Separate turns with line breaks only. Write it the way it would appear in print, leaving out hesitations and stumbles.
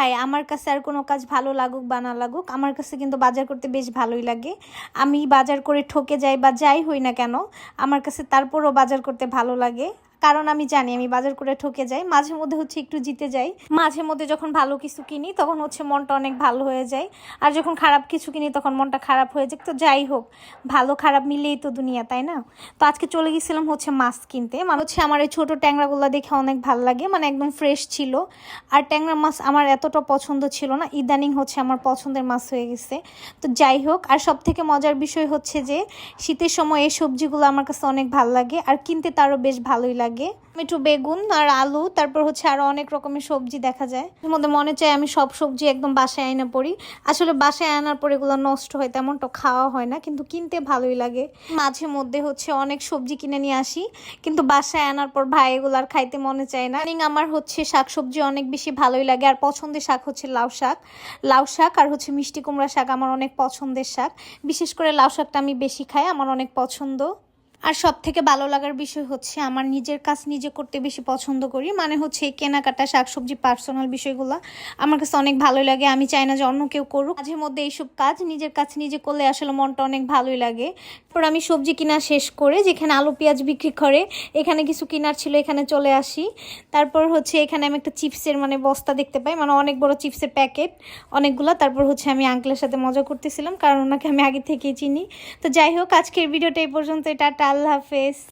ভাই আমার কাছে আর কোনো কাজ ভালো লাগুক বা না লাগুক, আমার কাছে কিন্তু বাজার করতে বেশ ভালোই লাগে। আমি বাজার করে ঠকে যাই বা যাই হই না কেন, আমার কাছে তারপরও বাজার করতে ভালো লাগে। কারণ আমি জানি আমি বাজার করে ঠকে যাই, মাঝে মধ্যে একটু জিতে যাই। মাঝে মধ্যে যখন ভালো কিছু কিনি তখন মনটা অনেক ভালো হয়ে যায়, আর যখন খারাপ কিছু কিনি তখন মনটা খারাপ হয়ে যায়। তো যাই হোক, ভালো খারাপ মিলেই তো দুনিয়া, তাই না? তো আজকে চলে গেছিলাম মাছ কিনতে। আমার এই ছোটো ট্যাংরাগুলো দেখে অনেক ভালো লাগে, একদম ফ্রেশ ছিল। আর ট্যাংরা মাছ আমার এতটা পছন্দ ছিল না, ইদানিং আমার পছন্দের মাছ হয়ে গেছে। তো যাই হোক, আর সব থেকে মজার বিষয় যে শীতের সময় এই সবজিগুলো আমার কাছে অনেক ভালো লাগে, আর কিনতে তারও বেশ ভালোই লাগে। টমেটো, বেগুন আর আলু, তারপর আরো অনেক রকমের সবজি দেখা যায়। এর মধ্যে মনে চায় আমি সব সবজি একদম বাসায় আনা পড়ি। আসলে বাসায় আনার পর এগুলো নষ্ট হয়, তেমনটা খাওয়া হয় না, কিন্তু কিনতে ভালোই লাগে। মাঝে মধ্যে অনেক সবজি কিনে নিয়ে আসি, কিন্তু বাসায় আনার পর ভাই এগুলো আর খাইতে মনে চায় না। আমার শাক সবজি অনেক বেশি ভালোই লাগে, আর পছন্দের শাক লাউ শাক। লাউ শাক আর মিষ্টি কুমড়া শাক আমার অনেক পছন্দের শাক। বিশেষ করে লাউ শাকটা আমি বেশি খাই, আমার অনেক পছন্দ। আর সব থেকে ভালো লাগার বিষয় আমার নিজের কাজ নিজে করতে বেশি পছন্দ করি। এই কেনাকাটা, শাকসবজি, পার্সোনাল বিষয়গুলো আমার কাছে অনেক ভালোই লাগে। আমি চাই না যে অন্য কেউ করুক। মাঝে মধ্যে এইসব কাজ নিজের কাজ নিজে করলে আসলে মনটা অনেক ভালোই লাগে। তারপর আমি সবজি কিনা শেষ করে, যেখানে আলু পেঁয়াজ বিক্রি করে, এখানে কিছু কেনার ছিল, এখানে চলে আসি। তারপর এখানে আমি একটা চিপসের বস্তা দেখতে পাই, অনেক বড় চিপসের প্যাকেট অনেকগুলো। তারপর আমি আঙ্কেলের সাথে মজা করতেছিলাম, কারণ ওনাকে আমি আগে থেকেই চিনি। তো যাই হোক, আজকের ভিডিওটা এই পর্যন্ত। টাটা, আল্লাহ হাফেজ।